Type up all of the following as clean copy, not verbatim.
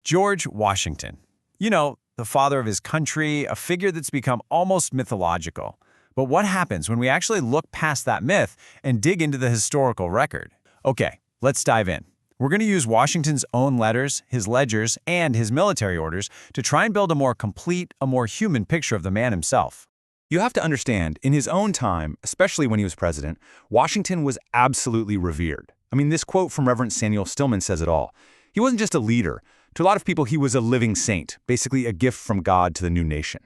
George Washington. You know, the father of his country, a figure that's become almost mythological. But what happens when we actually look past that myth and dig into the historical record? Okay, let's dive in. We're going to use Washington's own letters, his ledgers, and his military orders to try and build a more complete, a more human picture of the man himself. You have to understand, in his own time, especially when he was president, Washington was absolutely revered. I mean, this quote from Reverend Samuel Stillman says it all. He wasn't just a leader. To a lot of people, he was a living saint, basically a gift from God to the new nation.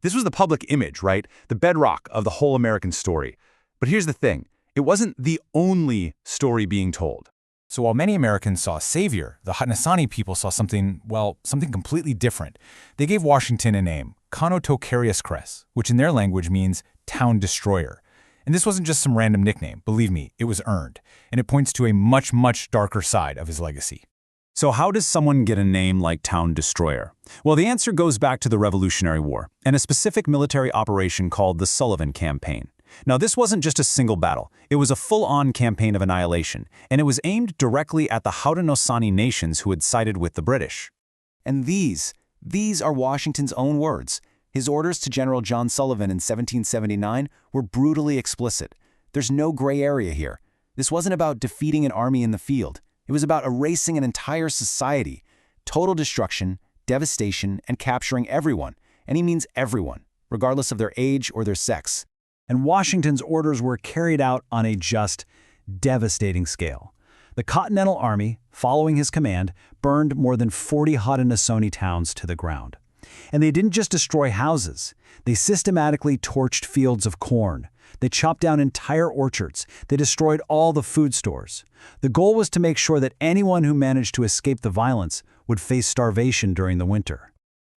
This was the public image, right? The bedrock of the whole American story. But here's the thing. It wasn't the only story being told. So while many Americans saw a savior, the Haudenosaunee people saw something completely different. They gave Washington a name, Conotocarius Cress, which in their language means town destroyer. And this wasn't just some random nickname. Believe me, it was earned. And it points to a much, much darker side of his legacy. So how does someone get a name like Town Destroyer? Well, the answer goes back to the Revolutionary War and a specific military operation called the Sullivan Campaign. Now, this wasn't just a single battle. It was a full-on campaign of annihilation, and it was aimed directly at the Haudenosaunee nations who had sided with the British. And these are Washington's own words. His orders to General John Sullivan in 1779 were brutally explicit. There's no gray area here. This wasn't about defeating an army in the field. It was about erasing an entire society, total destruction, devastation, and capturing everyone. And he means everyone, regardless of their age or their sex. And Washington's orders were carried out on a just devastating scale. The Continental Army, following his command, burned more than 40 Haudenosaunee towns to the ground. And they didn't just destroy houses. They systematically torched fields of corn. They chopped down entire orchards. They destroyed all the food stores. The goal was to make sure that anyone who managed to escape the violence would face starvation during the winter.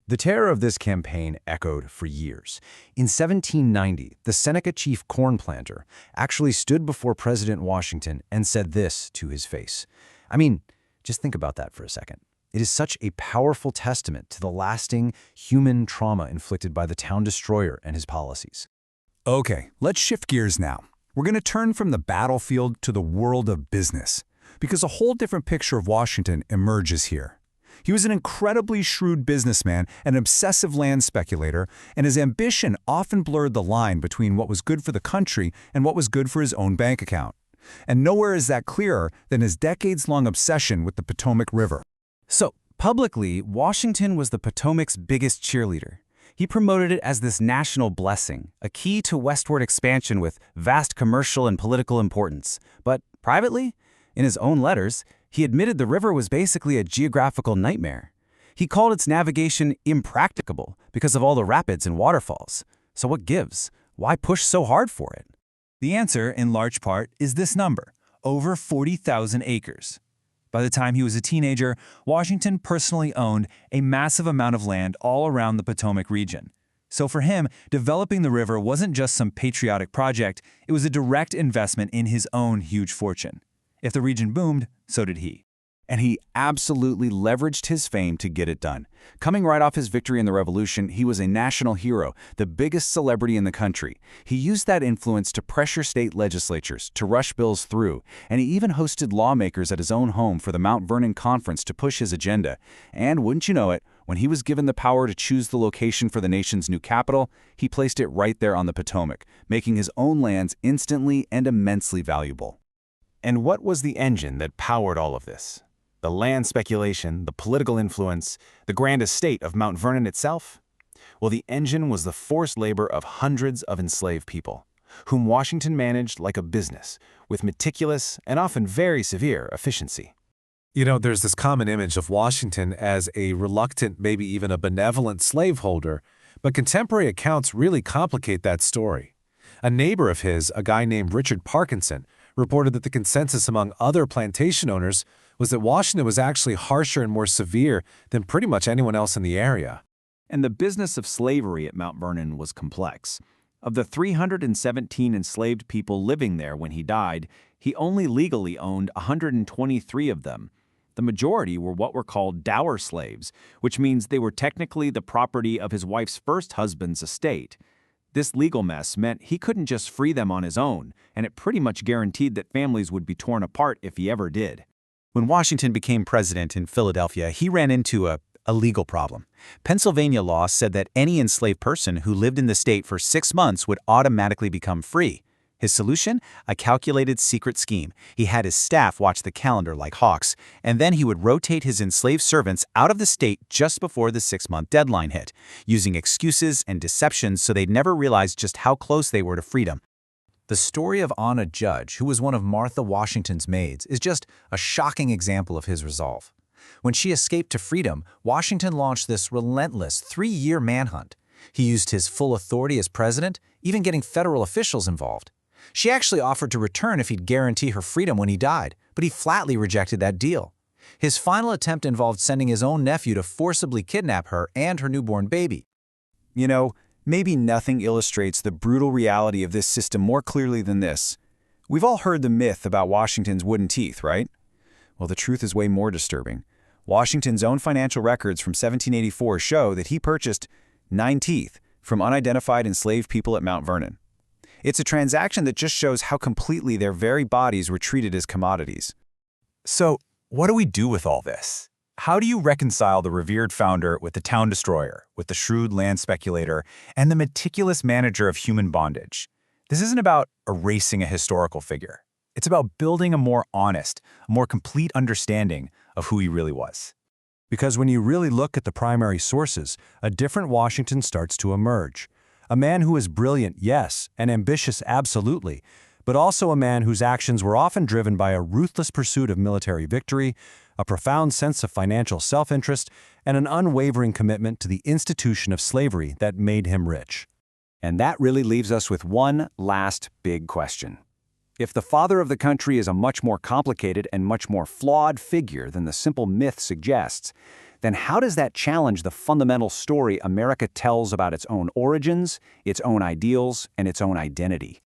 The terror of this campaign echoed for years. In 1790, the Seneca chief corn planter actually stood before President Washington and said this to his face. I mean, just think about that for a second. It is such a powerful testament to the lasting human trauma inflicted by the town destroyer and his policies. Okay, let's shift gears now. We're going to turn from the battlefield to the world of business, because a whole different picture of Washington emerges here. He was an incredibly shrewd businessman, an obsessive land speculator, and his ambition often blurred the line between what was good for the country and what was good for his own bank account. And nowhere is that clearer than his decades-long obsession with the Potomac River. So, publicly, Washington was the Potomac's biggest cheerleader. He promoted it as this national blessing, a key to westward expansion with vast commercial and political importance. But privately, in his own letters, he admitted the river was basically a geographical nightmare. He called its navigation impracticable because of all the rapids and waterfalls. So what gives? Why push so hard for it? The answer, in large part, is this number, over 40,000 acres. By the time he was a teenager, Washington personally owned a massive amount of land all around the Potomac region. So for him, developing the river wasn't just some patriotic project, it was a direct investment in his own huge fortune. If the region boomed, so did he. And he absolutely leveraged his fame to get it done. Coming right off his victory in the Revolution, he was a national hero, the biggest celebrity in the country. He used that influence to pressure state legislatures to rush bills through, and he even hosted lawmakers at his own home for the Mount Vernon Conference to push his agenda. And wouldn't you know it, when he was given the power to choose the location for the nation's new capital, he placed it right there on the Potomac, making his own lands instantly and immensely valuable. And what was the engine that powered all of this? The land speculation, the political influence, the grand estate of Mount Vernon itself? Well, the engine was the forced labor of hundreds of enslaved people, whom Washington managed like a business, with meticulous and often very severe efficiency. You know, there's this common image of Washington as a reluctant, maybe even a benevolent slaveholder, but contemporary accounts really complicate that story. A neighbor of his, a guy named Richard Parkinson, reported that the consensus among other plantation owners was that Washington was actually harsher and more severe than pretty much anyone else in the area. And the business of slavery at Mount Vernon was complex. Of the 317 enslaved people living there when he died, he only legally owned 123 of them. The majority were what were called dower slaves, which means they were technically the property of his wife's first husband's estate. This legal mess meant he couldn't just free them on his own, and it pretty much guaranteed that families would be torn apart if he ever did. When Washington became president in Philadelphia, he ran into a legal problem. Pennsylvania law said that any enslaved person who lived in the state for 6 months would automatically become free. His solution? A calculated secret scheme. He had his staff watch the calendar like hawks, and then he would rotate his enslaved servants out of the state just before the 6-month deadline hit, using excuses and deceptions so they'd never realize just how close they were to freedom. The story of Ona Judge, who was one of Martha Washington's maids, is just a shocking example of his resolve. When she escaped to freedom, Washington launched this relentless 3-year manhunt. He used his full authority as president, even getting federal officials involved. She actually offered to return if he'd guarantee her freedom when he died, but he flatly rejected that deal. His final attempt involved sending his own nephew to forcibly kidnap her and her newborn baby. You know, maybe nothing illustrates the brutal reality of this system more clearly than this. We've all heard the myth about Washington's wooden teeth, right? Well, the truth is way more disturbing. Washington's own financial records from 1784 show that he purchased 9 teeth from unidentified enslaved people at Mount Vernon. It's a transaction that just shows how completely their very bodies were treated as commodities. So, what do we do with all this? How do you reconcile the revered founder with the town destroyer, with the shrewd land speculator, and the meticulous manager of human bondage? This isn't about erasing a historical figure. It's about building a more honest, a more complete understanding of who he really was. Because when you really look at the primary sources, a different Washington starts to emerge. A man who is brilliant, yes, and ambitious, absolutely, but also a man whose actions were often driven by a ruthless pursuit of military victory, a profound sense of financial self-interest, and an unwavering commitment to the institution of slavery that made him rich. And that really leaves us with one last big question. If the father of the country is a much more complicated and much more flawed figure than the simple myth suggests, then how does that challenge the fundamental story America tells about its own origins, its own ideals, and its own identity?